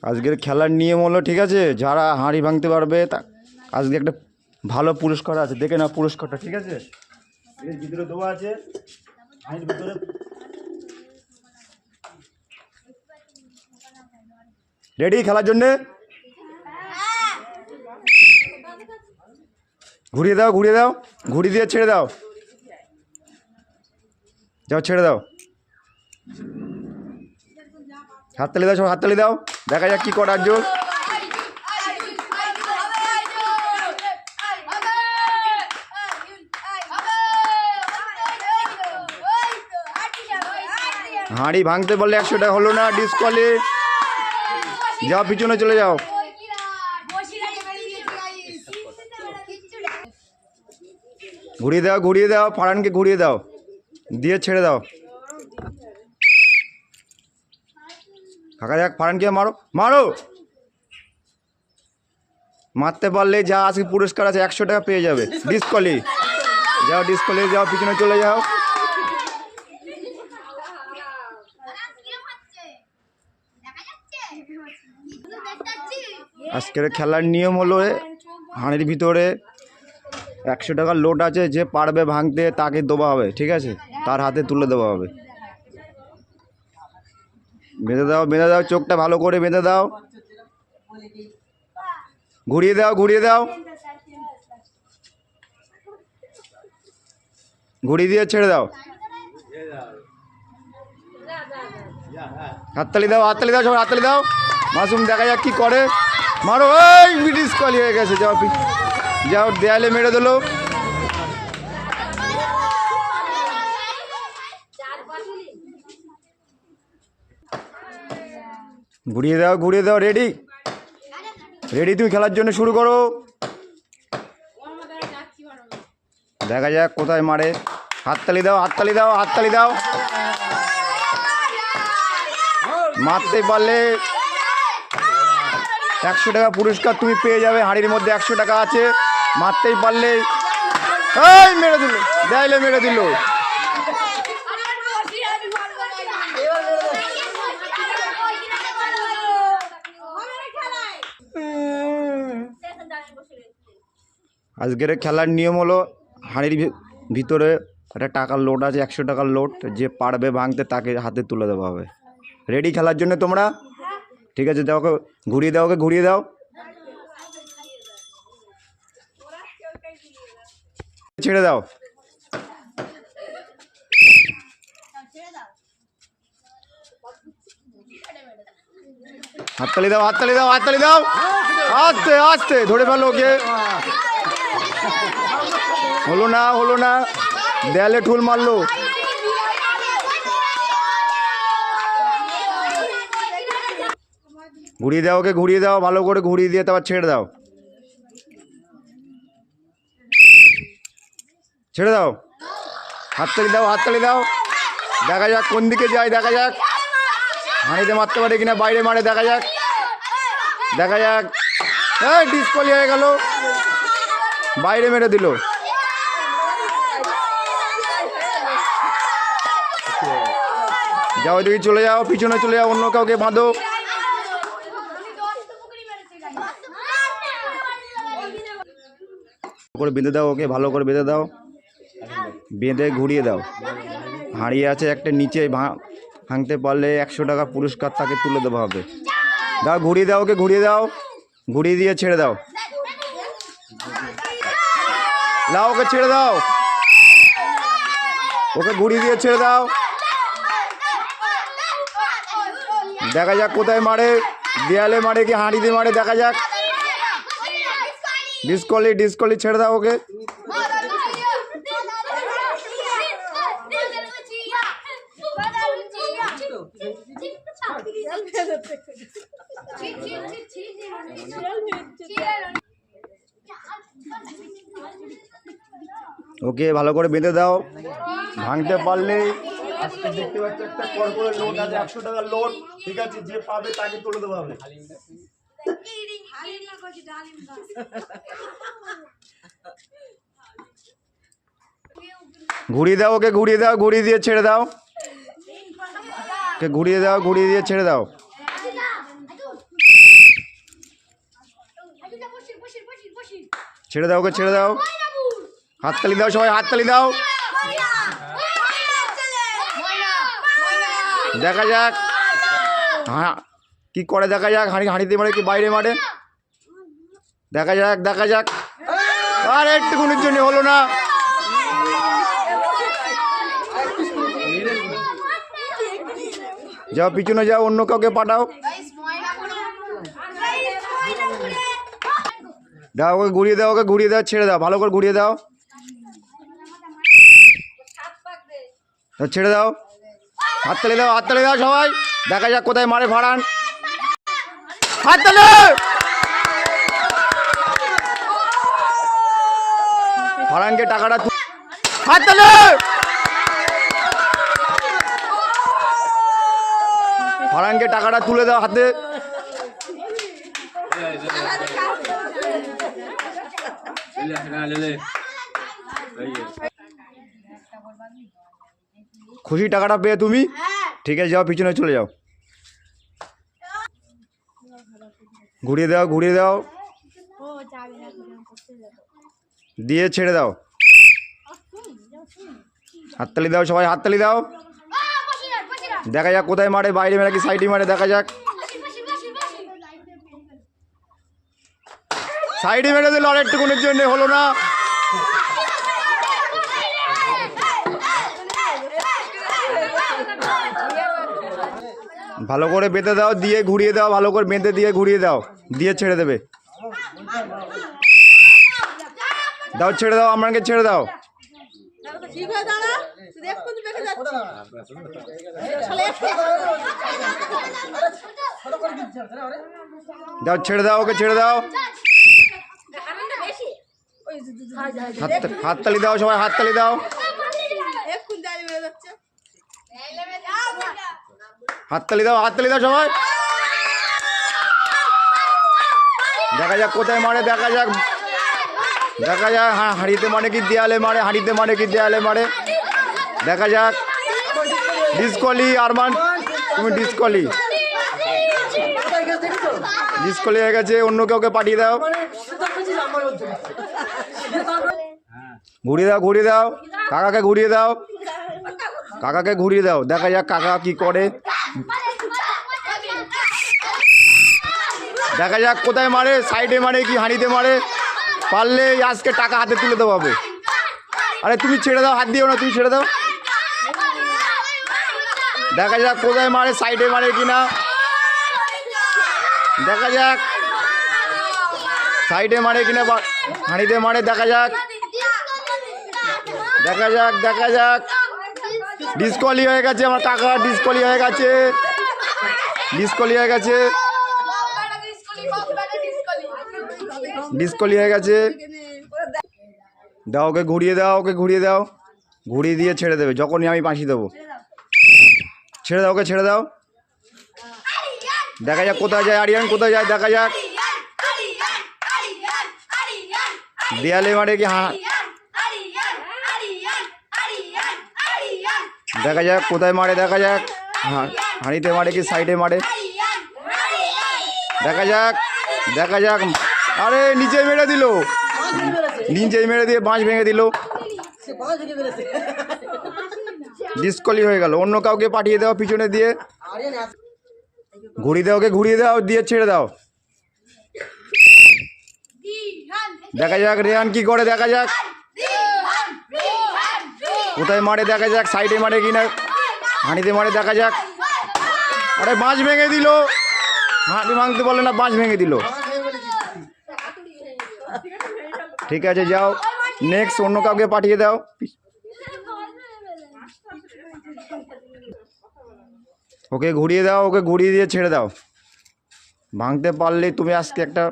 আজকের খেলার নিয়ম হলো, ঠিক আছে, যারা হাঁড়ি ভাঙতে পারবে আজকে একটা ভালো পুরস্কার আছে, দেখে নাও পুরস্কারটা, ঠিক আছে। এর ভিতরে দেওয়া আছে, হাঁড়ির ভিতরে। রেডি খেলার জন্যে? ঘুরিয়ে দাও, ঘুরিয়ে দাও, ঘুরি দিয়ে ছেড়ে দাও, যাও ছেড়ে দাও, হাততালি দাও, সব হাততালি দাও, দেখা যাক কি করে আর্জুন। হাঁড়ি ভাঙতে বললে 100 টাকা হলো না, ডিসকোয়ালি। যাও পিছনে চলে যাও। ঘুরিয়ে দাও, ঘুরিয়ে দাও, ফারহানকে ঘুরিয়ে দাও, দিয়ে ছেড়ে দাও। কাকা যাক, ফারহানকে মারো, মারো। মারতে পারলে যা আজকে পুরস্কার আছে 100 টাকা পেয়ে যাবে। ডিসকোয়ালি, যাও ডিসকোয়ালি, যাও পিছনে চলে যাও। আজকের খেলার নিয়ম হলো, হাঁড়ির ভিতরে 100 টাকার লোট আছে, যে পারবে ভাঙতে তাকে দেওয়া হবে, ঠিক আছে, তার হাতে তুলে দেওয়া হবে। বেঁধে দাও, বেঁধে দাও, চোখটা ভালো করে বেঁধে দাও, ঘুরিয়ে দাও, ঘুরিয়ে দাও, ঘুরিয়ে দিয়ে ছেড়ে দাও। হাততালি দাও, হাততালি দাও, সব হাততালি দাও। মাসুম দেখা যাক কি করে, মারো। এই ডিসকোয়ালি হয়ে গেছে, যাও যাও, দেয়ালে মেরে দিলো। ঘুরিয়ে দাও, ঘুরিয়ে দাও, রেডি, রেডি, তুমি খেলার জন্য শুরু করো। দেখা যাক কোথায় মারে। হাততালি দাও, হাততালি দাও, হাততালি দাও। মারতে পারলে 100 টাকা পুরস্কার তুমি পেয়ে যাবে, হাঁড়ির মধ্যে 100 টাকা আছে। মারতেই পারলে, এই মেরে দিল, দেয়ালে মেরে দিল। আজকের খেলার নিয়ম হলো, হাঁড়ির ভিতরে একটা টাকার লোট আছে, 100 টাকার লোট, যে পারবে ভাঙতে তাকে হাতে তুলে দেওয়া হবে। রেডি খেলার জন্য তোমরা? ঠিক আছে, দাও, ওকে ঘুরিয়ে দাও, ওকে ঘুরিয়ে দাও, ছেড়ে দাও। হাততালি দাও, হাততালি দাও, হাততালি দাও, আস্তে আস্তে ধরে ফেলো ওকে। হলো না, হলো না, দেয়ালে ঠুল মারলো। ঘুরিয়ে দাও, ওকে ঘুরিয়ে দাও, ভালো করে ঘুরিয়ে দিয়ে তারপর ছেড়ে দাও, ছেড়ে দাও। হাততালি দাও, হাততালি দাও, দেখা যাক কোন দিকে যায়, দেখা যাক হাঁড়িতে মারতে পারে কিনা, বাইরে মারে, দেখা যাক, দেখা যাক। এই ডিসকোয়ালি হয়ে গেল, বাইরে মেরে দিল। যাও, ওইদিকে চলে যাও, পিছনে চলে যাও, অন্য কাউকে বাঁধো। করে বেঁধে দাও, ওকে ভালো করে বেঁধে দাও, বেঁধে ঘুরিয়ে দাও। হাঁড়ি আছে একটা নিচে, ভাঙতে পারলে 100 টাকা পুরস্কার তাকে তুলে দেওয়া হবে। দাও, ঘুরিয়ে দাও, ওকে ঘুরিয়ে দাও, ঘুরিয়ে দিয়ে ছেড়ে দাও। লাও, ওকে ছেড়ে দাও, ওকে ঘুরিয়ে দিয়ে ছেড়ে দাও। দেখা যাক কোথায় মারে, দেয়ালে মারে কি হাঁড়িতে মারে, দেখা যাক। ডিসকোয়ালি, ডিসকোয়ালি, ছেড়ে দাও ওকে। ওকে ভালো করে বেঁধে দাও, ভাঙতে পারলে আজকে দেখতে পাচ্ছি একটা কর্পোরে লোট আছে, 100 টাকার লোট, ঠিক আছে, যে পাবে তাকে তুলে দেওয়া হবে। ঘুরিয়ে দাও, ওকে ঘুরিয়ে দাও, ঘুরিয়ে দিয়ে ছেড়ে দাও, ওকে ঘুরিয়ে দাও, ঘুরিয়ে দিয়ে ছেড়ে দাও। ছেড়ে দাও, ওকে ছেড়ে দাও। হাততালি দাও সবাই, হাততালি দাও। দেখা যাক হ্যাঁ কি করে, দেখা যাক। হাঁড়িতে মারে কি বাইরে মারে, দেখা যাক দেখা যাক। আর একটুকুনির জন্য হলো না। যাও পিছনে যাও, অন্য কাউকে পাঠাও। দাও ওকে ঘুরিয়ে দাও, ওকে ঘুরিয়ে দাও, ছেড়ে দাও, ভালো করে ঘুরিয়ে দাও, ছেড়ে দাও। হাততালি দাও, হাততালি দাও সবাই। দেখা যাক কোথায় মারে ফারান। হাততালি। ফারানকে টাকাটা হাততালি। ফারানকে টাকাটা তুলে দাও হাতে। খুশি টাকাটা পেয়ে তুমি? ঠিক আছে যাও, পিছনে চলে যাও। ঘুরিয়ে দাও, ঘুরিয়ে দাও, দিয়ে ছেড়ে দাও। হাততালি দাও সবাই, হাততালি দাও। দেখা যাক কোথায় মারে, বাইরে মারে কি সাইডে মারে, দেখা যাক। সাইডে মেরে দিল, আর একটুকুনের জন্য হলো না। ভালো করে বেঁধে দাও, দিয়ে ঘুরিয়ে দাও, ভালো করে বেঁধে দিয়ে ঘুরিয়ে দাও, দিয়ে ছেড়ে দেবে। দাও ছেড়ে দাও, আমাকে ছেড়ে দাও। দাও ছেড়ে দাও, ওকে ছেড়ে দাও। হাততালি দাও সবাই, হাততালি দাও। হাততালি দাও, হাততালি দাও সবাই। দেখা যাক কোথায় মারে, দেখা যাক দেখা যাক। হ্যাঁ হাঁড়িতে মারে কি দেয়ালে মারে, হাঁড়িতে মারে কি দেয়ালে মারে, দেখা যাক। ডিসকলি আরমান, তুমি ডিসকলি, ডিসকলি হয়ে গেছে। অন্য কাউকে পাঠিয়ে দাও। ঘুরিয়ে দাও, ঘুরিয়ে দাও, কাকাকে ঘুরিয়ে দাও, কাকাকে ঘুরিয়ে দাও। দেখা যাক কাকা কি করে, দেখা যাক কোথায় মারে, সাইডে মারে কি হাঁড়িতে মারে। পারলে আজকে টাকা হাতে তুলে দেবো হবে। আরে তুমি ছেড়ে দাও, হাত দিও না, তুমি ছেড়ে দাও। দেখা যাক কোথায় মারে, সাইডে মারে কিনা, দেখা যাক। সাইডে মারে কিনা হাঁড়িতে মারে, দেখা যাক দেখা যাক দেখা যাক। ডিসকলি হয়ে গেছে আমার কাকা, ডিসকলি হয়ে গেছে, ডিসকলি হয়ে গেছে, ডিসকলি হয়ে গেছে। দাও ওকে ঘুরিয়ে দাও, ওকে ঘুরিয়ে দাও, ঘুরিয়ে দিয়ে ছেড়ে দেবে যখনই আমি ফাঁসি দেবো। ছেড়ে দাও, ওকে ছেড়ে দাও। দেখা যাক কোথায় যায় আরিয়ান, কোথায় যায় দেখা যাক। দেয়ালে মারে কি দেখা যাক কোথায় মারে, দেখা যাক। হাঁড়িতে মারে কি সাইডে মারে, দেখা যাক দেখা যাক। আরে নিচে মেরে দিল, নিচে মেরে দিয়ে বাঁশ ভেঙে দিল, ডিসকলি হয়ে গেল। অন্য কাউকে পাঠিয়ে দাও পিছনে দিয়ে। ঘুরিয়ে দাও, ওকে ঘুরিয়ে দাও, দিয়ে ছেড়ে দাও। দেখা যাক রেহান কি করে, দেখা যাক কোথায় মারে, দেখা যাক। সাইডে মারে কিনা, হাঁড়িতে মারে, দেখা যাক। আরে বাঁশ ভেঙে দিল, হাঁড়ি ভাঙতে বলে না, বাঁশ ভেঙে দিল। ঠিক আছে যাও, নেক্সট অন্য কাউকে পাঠিয়ে দাও। ওকে ঘুরিয়ে দাও, ওকে ঘুরিয়ে দিয়ে ছেড়ে দাও। ভাঙতে পারলে তুমি আজকে একটা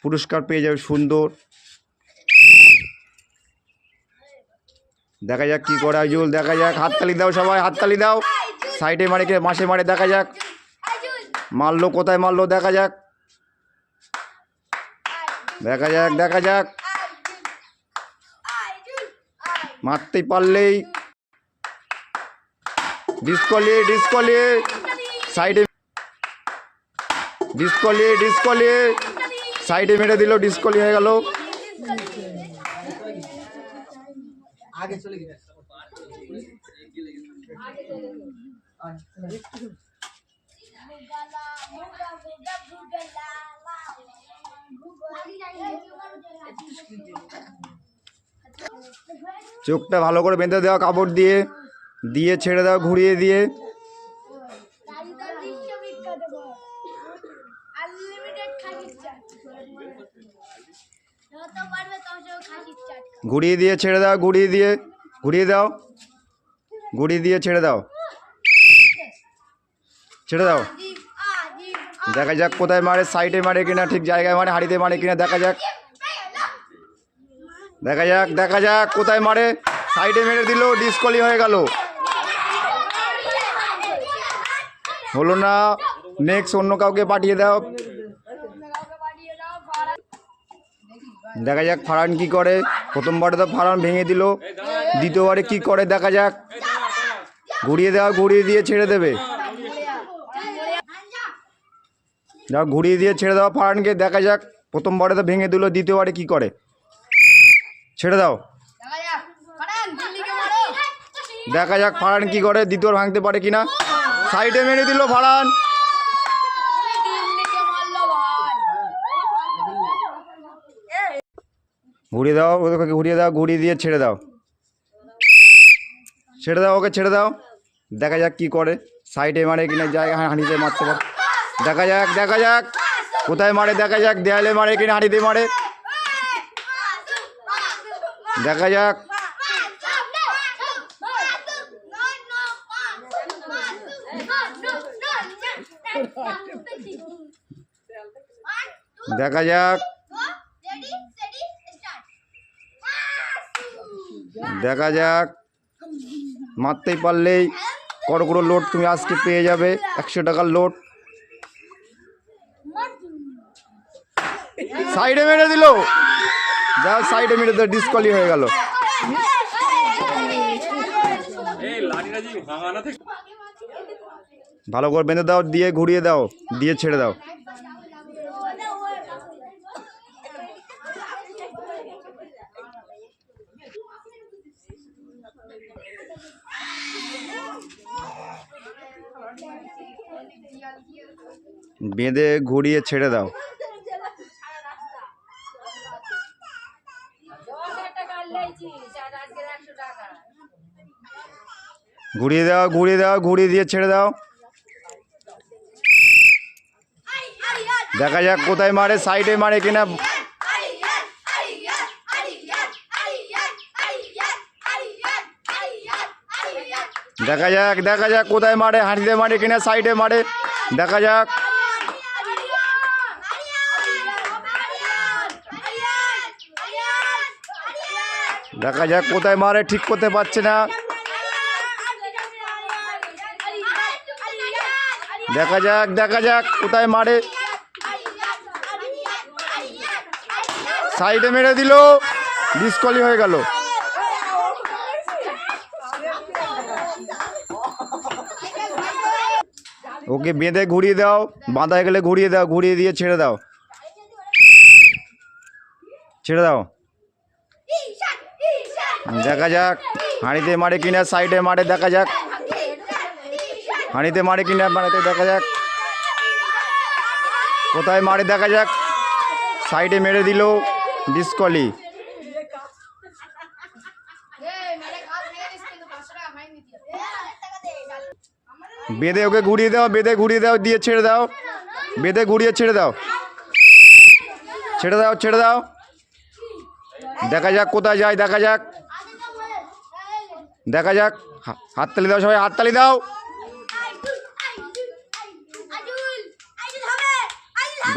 পুরস্কার পেয়ে যাবে সুন্দর। দেখা যাক কি করে আইজুল, দেখা যাক। হাততালি দাও সবাই, হাততালি দাও। সাইডে মারে কে মাসে মারে, দেখা যাক। মারলো কোথায় মারলো, দেখা যাক দেখা যাক দেখা যাক। মারতেই পারলেই ডিসকলি, ডিসকলি সাইডে, ডিসকলি, ডিসকলি সাইডে মেরে দিল, ডিসকলি হয়ে গেল। চোখটা ভালো করে বেঁধে দেওয়া কাপড় দিয়ে, দিয়ে ছেড়ে দাও ঘুরিয়ে দিয়ে। ঘুরিয়ে দিয়ে ছেড়ে দাও, ঘুরিয়ে দিয়ে, ঘুরিয়ে দাও, ঘুরিয়ে দিয়ে ছেড়ে দাও, ছেড়ে দাও। দেখা যাক কোথায় মারে, সাইডে মারে কিনা, ঠিক জায়গায় মারে, হাড়িতে মারে কিনা, দেখা যাক, দেখা যাক, দেখা যাক কোথায় মারে। সাইডে মেরে দিল, ডিসকলি হয়ে গেল। হলো না, নেক্সট অন্য কাউকে পাঠিয়ে দাও। দেখা যাক ফারহান কি করে। প্রথমবারে তো ফারহান ভেঙে দিল, দ্বিতীয়বারে কি করে দেখা যাক। ঘুরিয়ে দাও, ঘুরিয়ে দিয়ে ছেড়ে দেবে। যাও, ঘুরিয়ে দিয়ে ছেড়ে দাও ফারহানকে। দেখা যাক, প্রথমবারে তো ভেঙে দিল, দ্বিতীয়বারে কি করে। ছেড়ে দাও, দেখা যাক ফারহান কি করে, দ্বিতীয়বার ভাঙতে পারে কিনা। সাইডে মেরে দিল ফারহান। ঘুরিয়ে দাও, ওকে ঘুরিয়ে দাও, ঘুরিয়ে দিয়ে ছেড়ে দাও, ছেড়ে দাও, ওকে ছেড়ে দাও। দেখা যাক কি করে, সাইডে মারে কিনা, জায়গা হাঁড়িতে মারতে পারে। দেখা যাক, দেখা যাক কোথায় মারে, দেখা যাক দেয়ালে মারে কিনা, হাঁড়িতে মারে। দেখা যাক, দেখা যাক, দেখা যাক। মারতেই পারলেই কড়কড়ো লোড তুমি আজকে পেয়ে যাবে, 100 টাকার লোড। সাইডে মেরে দিল, যা সাইডে মেরে দিল, ডিসকলি হয়ে গেল। ভালো করে বেঁধে দাও, দিয়ে ঘুরিয়ে দাও, দিয়ে ছেড়ে দাও। বেঁধে ঘুরিয়ে ছেড়ে দাও। ঘুরিয়ে দাও, ঘুরিয়ে দাও, ঘুরিয়ে দিয়ে ছেড়ে দাও। দেখা যাক কোথায় মারে, সাইডে মারে কিনা। দেখা যাক, দেখা যাক কোথায় মারে, হাঁড়িতে মারে কিনা, সাইডে মারে। দেখা যাক, দেখা যাক কোথায় মারে, ঠিক করতে পারছে না। দেখা যাক, দেখা যাক কোথায় মারে। সাইডে মেরে দিল, ডিসকলি হয়ে গেল। ওকে বেঁধে ঘুরিয়ে দাও, বাঁধা হয়ে গেলে ঘুরিয়ে দাও, ঘুরিয়ে দিয়ে ছেড়ে দাও, ছেড়ে দাও। দেখা যাক হাঁড়িতে মারে কিনা, সাইডে মারে। দেখা যাক হাঁড়িতে মারে কিনা, মারেতে দেখা যাক কোথায় মারে। দেখা যাক, সাইডে মেরে দিল, ডিসকলি। বেঁধে ওকে ঘুরিয়ে দাও, বেঁধে ঘুরিয়ে দাও, দিয়ে ছেড়ে দাও, বেঁধে ঘুরিয়ে ছেড়ে দাও, ছেড়ে দাও, ছেড়ে দাও। দেখা যাক কোথায় যায়, দেখা যাক, দেখা যাক। হাততালি দাও সবাই, হাততালি দাও।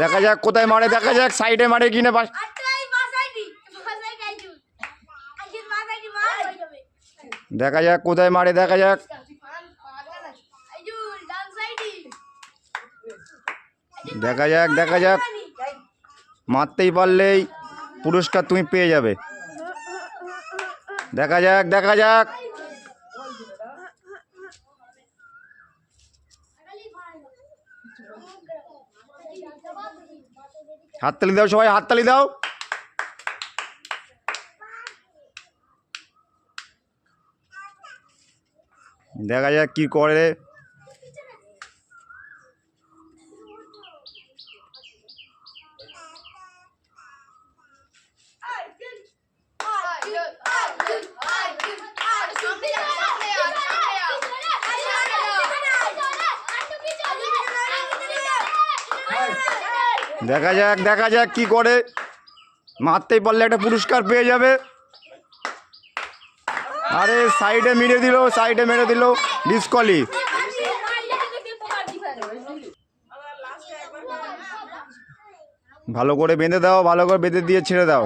দেখা যাক কোথায় মারে, দেখা যাক সাইডে মারে কিনা। দেখা যাক কোথায় মারে, দেখা যাক। দেখা যাক, দেখা যাক। মারতেই পারলেই পুরস্কার তুমি পেয়ে যাবে। দেখা যাক, দেখা যাক। হাততালি দাও সবাই, হাততালি দাও। দেখা যাক কি করে। দেখা যাক দেখা যাক কি করে। মারতেই পারলে একটা পুরস্কার পেয়ে যাবে। আরে সাইডে মেরে দিল, সাইডে মেরে দিল, ডিসকলি। ভালো করে বেঁধে দাও, ভালো করে বেঁধে দিয়ে ছেড়ে দাও।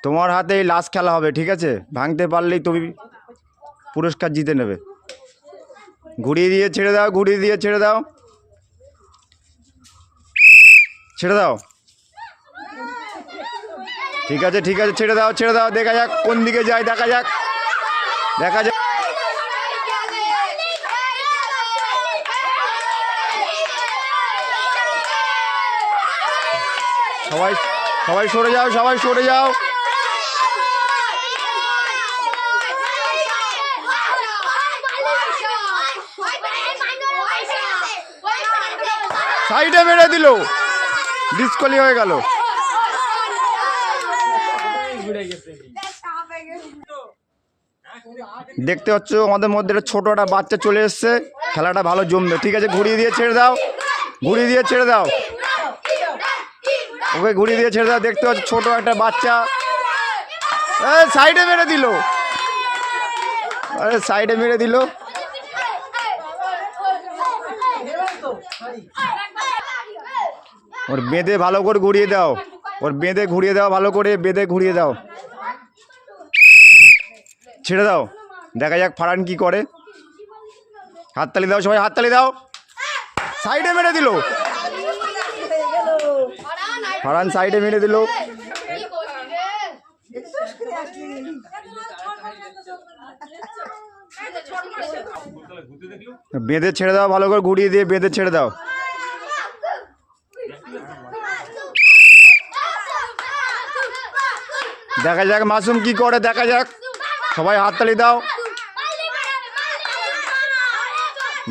তোমার হাতেই লাস্ট খেলা হবে, ঠিক আছে? ভাঙতে পারলেই তুমি পুরস্কার জিতে নেবে। ঘুরিয়ে দিয়ে ছেড়ে দাও, ঘুরিয়ে দিয়ে ছেড়ে দাও, ছেড়ে দাও। ঠিক আছে ঠিক আছে, ছেড়ে দাও ছেড়ে দাও। দেখা যাক কোন দিকে যায়, দেখা যাক দেখা যাক। সবাই সবাই সরে যাও, সবাই সরে যাও। সাইডে মেরে দিল, ডিসকলি হয়ে গেল। দেখতে পাচ্ছ আমাদের মধ্যে একটা ছোট একটা বাচ্চা চলে এসছে, খেলাটা ভালো জমবে। ঠিক আছে, ঘুরিয়ে দিয়ে ছেড়ে দাও, ঘুরিয়ে দিয়ে ছেড়ে দাও, ওকে ঘুরিয়ে দিয়ে ছেড়ে দাও। দেখতে পাচ্ছ ছোট একটা বাচ্চা, সাইডে মেরে দিল, আরে সাইডে মেরে দিল। ওর বেঁধে ভালো করে ঘুরিয়ে দাও, ওর বেঁধে ঘুরিয়ে দাও, ভালো করে বেঁধে ঘুরিয়ে দাও, ছেড়ে দাও। দেখা যাক ফারহান কি করে। হাততালি দাও সবাই, হাততালি দাও। সাইডে মেরে দিল, ফারহান সাইডে মেরে দিল। বেঁধে ছেড়ে দাও, ভালো করে ঘুরিয়ে দিয়ে বেঁধে ছেড়ে দাও। দেখা যাক মাসুম কি করে, দেখা যাক। সবাই হাততালি দাও।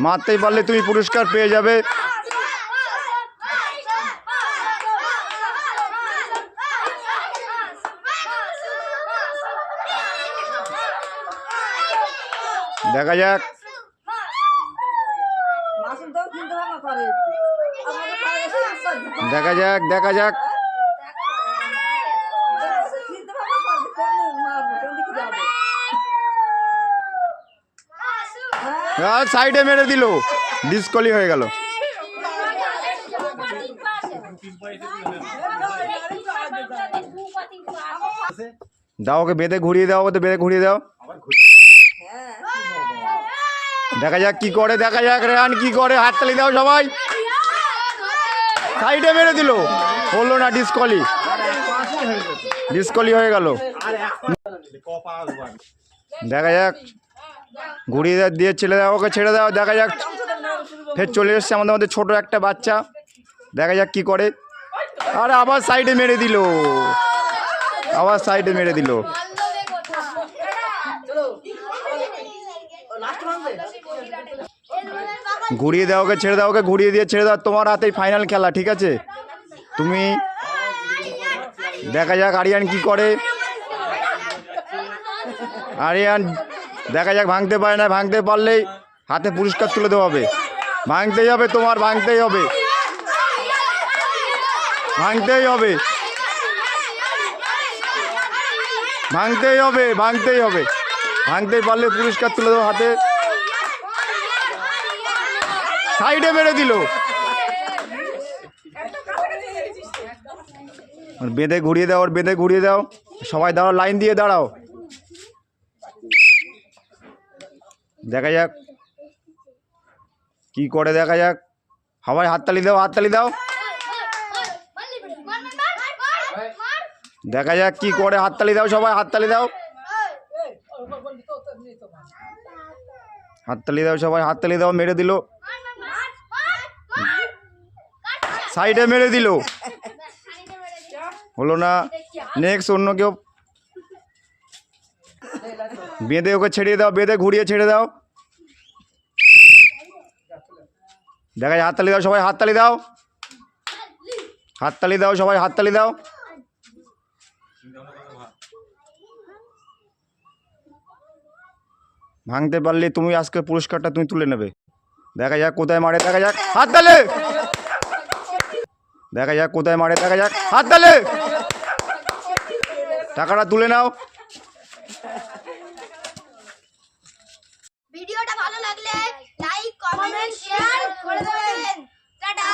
মারতেই পারলে তুমি পুরস্কার পেয়ে যাবে। দেখা যাক, দেখা যাক, দেখা যাক। সাইডে মেরে দিল, ডিসকলি হয়ে গেল। দাও ওকে বেঁধে ঘুরিয়ে দাও, ওকে বেঁধে ঘুরিয়ে দাও। দেখা যাক কি করে, দেখা যাক রেহান কি করে। হাততালি দাও সবাই। সাইডে মেরে দিল, হলো না, ডিসকলি, ডিসকলি হয়ে গেল। দেখা যাক, ঘুরিয়ে দিয়ে ছেড়ে দাও, ওকে ছেড়ে দাও। দেখা যাক ফের চলে এসছে আমাদের মধ্যে ছোট একটা বাচ্চা। দেখা যাক কি করে। আর আবার সাইডে মেরে দিল, আবার সাইডে মেরে দিল। ঘুরিয়ে দাও, ওকে ছেড়ে দাও, ওকে ঘুরিয়ে দিয়ে ছেড়ে দাও। তোমার হাতেই ফাইনাল খেলা, ঠিক আছে? তুমি দেখা যাক আরিয়ান কি করে। আরিয়ান দেখা যাক ভাঙতে পারে না, ভাঙতে পারলেই হাতে পুরস্কার তুলে দেওয়া হবে। ভাঙতেই হবে তোমার, ভাঙতেই হবে, ভাঙতেই হবে, ভাঙতেই হবে, ভাঙতেই হবে। ভাঙতেই পারলে পুরস্কার তুলে দেবো হাতে। সাইডে মেরে দিল, বেঁধে ঘুরিয়ে দাও, ওর বেঁধে ঘুরিয়ে দাও। সবাই দাঁড়াও, লাইন দিয়ে দাঁড়াও। দেখা যাক কি করে, দেখা যাক। সবাই হাততালি দাও, হাততালি দাও। দেখা যাক কি করে, হাততালি দাও সবাই, হাততালি দাও। হাততালি দাও সবাই, হাততালি দাও। মেরে দিল, সাইডে মেরে দিল, হলো না। নেক্সট অন্য কেউ। বেঁধে ওকে ছেড়িয়ে দাও, বেঁধে ঘুরিয়ে ছেড়ে দাও। দেখা যায়, হাততালি দাও সবাই, হাততালি দাও, হাততালি দাও সবাই, হাততালি দাও। ভাঙতে পারলে তুমি আজকে পুরস্কারটা তুমি তুলে নেবে। দেখা যাক কোথায় মারে, দেখা যাক। হাততালি, দেখা যাক কোথায় মারে, দেখা যাক। হাততালি, টাকাটা তুলে নাও। ভিডিওটা ভালো লাগলে লাইক, কমেন্ট, শেয়ার করে দেবেন। টাটা।